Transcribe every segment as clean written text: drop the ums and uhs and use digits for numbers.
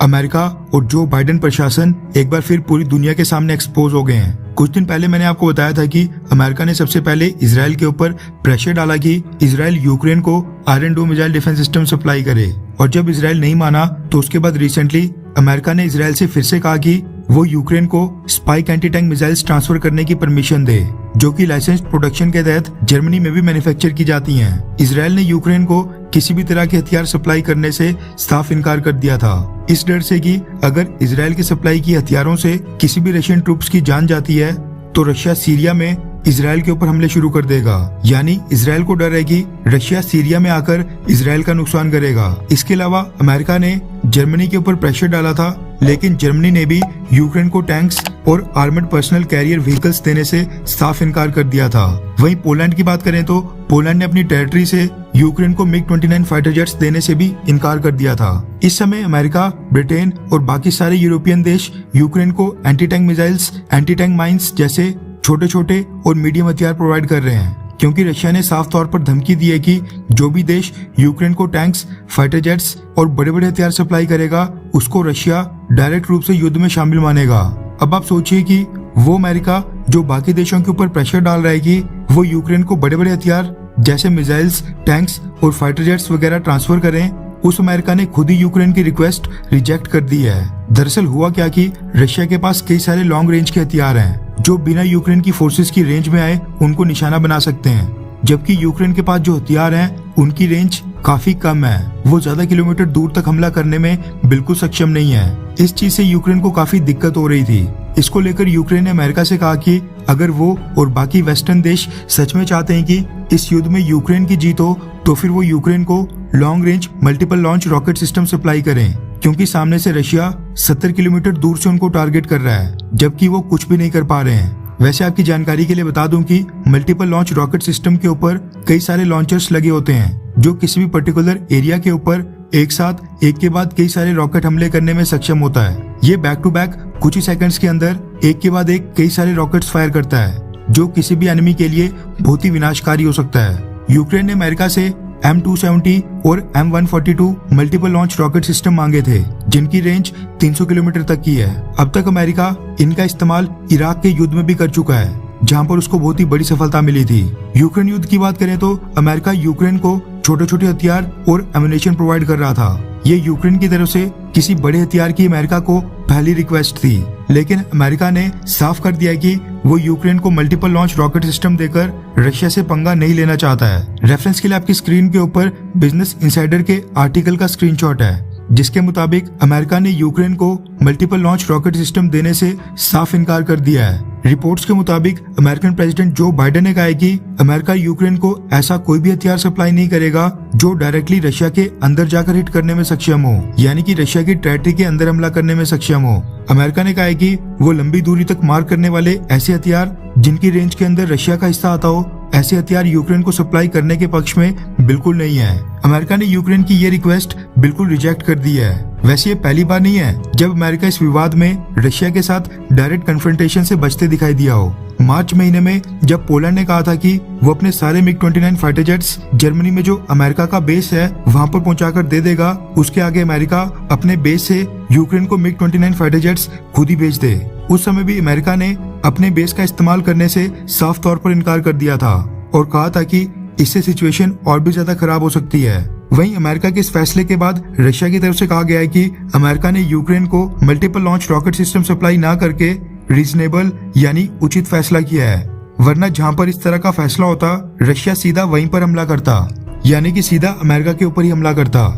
America और Joe Biden प्रशासन एक बार फिर पूरी दुनिया के सामने एक्सपोज हो गए हैं। कुछ दिन पहले मैंने आपको बताया था कि अमेरिका ने सबसे पहले इजराइल के ऊपर प्रेशर डाला कि इजराइल यूक्रेन को iron dome missile defence system supply करे, और जब इजराइल नहीं माना तो उसके बाद रिसेंटली अमेरिका ने इजराइल से फिर से कहा कि वो यूक्रेन को spike anti tank missiles transfer करने की परमिशन दे, जो कि लाइसेंस प्रोडक्शन के तहत जर्मनी में भी मैन्युफैक्चर की जाती हैं। इजराइल ने यूक्रेन को किसी भी तरह के हथियार सप्लाई करने से साफ इनकार कर दिया था, इस डर से कि अगर इजराइल की सप्लाई की हथियारों से किसी भी रशियन ट्रूप्स की जान जाती है तो रशिया सीरिया में इजराइल के ऊपर हमले शुरू कर देगा। यानी इजराइल को डर है कि रशिया सीरिया में आकर इजराइल का नुकसान करेगा। इसके अलावा अमेरिका ने जर्मनी के ऊपर प्रेशर डाला था, लेकिन जर्मनी ने भी यूक्रेन को टैंक्स और आर्मर्ड पर्सनल कैरियर व्हीकल्स देने से साफ इनकार कर दिया था। वहीं पोलैंड की बात करें तो पोलैंड ने अपनी टेरिटरी से यूक्रेन को MiG-29 फाइटर जेट्स देने से भी इनकार कर दिया था। इस समय अमेरिका, ब्रिटेन और बाकी सारे यूरोपियन देश यूक्रेन को anti tank missiles, anti tank mines जैसे छोटे छोटे और मीडियम हथियार प्रोवाइड कर रहे हैं, क्योंकि रशिया ने साफ तौर पर धमकी दी है कि जो भी देश यूक्रेन को टैंक्स, फाइटर जेट्स और बड़े बड़े हथियार सप्लाई करेगा उसको रशिया डायरेक्ट रूप से युद्ध में शामिल मानेगा। अब आप सोचिए कि वो अमेरिका जो बाकी देशों के ऊपर प्रेशर डाल रहा है कि वो यूक्रेन को बड़े बड़े हथियार जैसे मिसाइल्स, टैंक्स और फाइटर जेट्स वगैरह ट्रांसफर करें, उस अमेरिका ने खुद ही यूक्रेन की रिक्वेस्ट रिजेक्ट कर दी है। दरअसल हुआ क्या कि रशिया के पास कई सारे लॉन्ग रेंज के हथियार हैं जो बिना यूक्रेन की फोर्सेस की रेंज में आए उनको निशाना बना सकते हैं, जबकि यूक्रेन के पास जो हथियार हैं उनकी रेंज काफी कम है। वो ज्यादा किलोमीटर दूर तक हमला करने में बिल्कुल सक्षम नहीं है। इस चीज से यूक्रेन को काफी दिक्कत हो रही थी। इसको लेकर यूक्रेन ने अमेरिका से कहा कि अगर वो और बाकी वेस्टर्न देश सच में चाहते हैं कि इस युद्ध में यूक्रेन की जीत हो तो फिर वो यूक्रेन को long range multiple launch rocket system supply करें, क्योंकि सामने से रशिया 70 किलोमीटर दूर से उनको टारगेट कर रहा है, जबकि वो कुछ भी नहीं कर पा रहे हैं। वैसे आपकी जानकारी के लिए बता दूं कि मल्टीपल लॉन्च रॉकेट सिस्टम के ऊपर कई सारे लॉन्चर्स लगे होते हैं जो किसी भी पर्टिकुलर एरिया के ऊपर एक साथ एक के बाद कई सारे रॉकेट हमले करने में सक्षम होता है। ये बैक टू बैक कुछ ही सेकंड्स के अंदर एक के बाद एक कई सारे रॉकेट्स फायर करता है, जो किसी भी एनिमी के लिए बहुत ही विनाशकारी हो सकता है। यूक्रेन ने अमेरिका से M270 और M142 multiple launch rocket system मांगे थे, जिनकी रेंज 300 किलोमीटर तक की है। अब तक अमेरिका इनका इस्तेमाल इराक के युद्ध में भी कर चुका है, जहां पर उसको बहुत ही बड़ी सफलता मिली थी। यूक्रेन युद्ध की बात करें तो अमेरिका यूक्रेन को छोटे छोटे हथियार और एमुनेशन प्रोवाइड कर रहा था। ये यूक्रेन की तरफ से किसी बड़े हथियार की अमेरिका को पहली रिक्वेस्ट थी, लेकिन अमेरिका ने साफ कर दिया कि वो यूक्रेन को मल्टीपल लॉन्च रॉकेट सिस्टम देकर रशिया से पंगा नहीं लेना चाहता है। रेफरेंस के लिए आपकी स्क्रीन के ऊपर बिजनेस इनसाइडर के आर्टिकल का स्क्रीनशॉट है, जिसके मुताबिक अमेरिका ने यूक्रेन को मल्टीपल लॉन्च रॉकेट सिस्टम देने से साफ इनकार कर दिया है। रिपोर्ट्स के मुताबिक अमेरिकन प्रेसिडेंट जो बाइडेन ने कहा है कि अमेरिका यूक्रेन को ऐसा कोई भी हथियार सप्लाई नहीं करेगा जो डायरेक्टली रशिया के अंदर जाकर हिट करने में सक्षम हो, यानी कि रशिया की टेरिटरी के अंदर हमला करने में सक्षम हो। अमेरिका ने कहा है कि वो लंबी दूरी तक मार करने वाले ऐसे हथियार जिनकी रेंज के अंदर रशिया का हिस्सा आता हो, ऐसे हथियार यूक्रेन को सप्लाई करने के पक्ष में बिल्कुल नहीं है। अमेरिका ने यूक्रेन की ये रिक्वेस्ट बिल्कुल रिजेक्ट कर दी है। वैसे ये पहली बार नहीं है जब अमेरिका इस विवाद में रशिया के साथ डायरेक्ट कन्फ्रंटेशन से बचते दिखाई दिया हो। मार्च महीने में जब पोलैंड ने कहा था कि वो अपने सारे MiG-29 फाइटर जेट्स जर्मनी में जो अमेरिका का बेस है वहां पर पहुंचाकर दे देगा, उसके आगे अमेरिका अपने बेस से यूक्रेन को MiG-29 फाइटर जेट्स खुद ही भेज दे। उस समय भी अमेरिका ने अपने बेस का इस्तेमाल करने से साफ तौर पर इनकार कर दिया था और कहा था कि इससे सिचुएशन और भी ज्यादा खराब हो सकती है। वहीं अमेरिका के इस फैसले के बाद रशिया की तरफ से कहा गया है कि अमेरिका ने यूक्रेन को multiple launch rocket system supply ना करके रीजनेबल यानी उचित फैसला किया है, वरना जहां पर इस तरह का फैसला होता रशिया सीधा वहीं पर हमला करता, यानी कि सीधा अमेरिका के ऊपर ही हमला करता।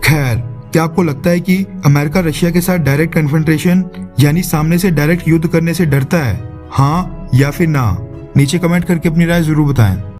खैर, क्या आपको लगता है कि अमेरिका रशिया के साथ डायरेक्ट कन्फ्रंटेशन यानी सामने से डायरेक्ट युद्ध करने से डरता है? हाँ या फिर ना? नीचे कमेंट करके अपनी राय जरूर बताएं।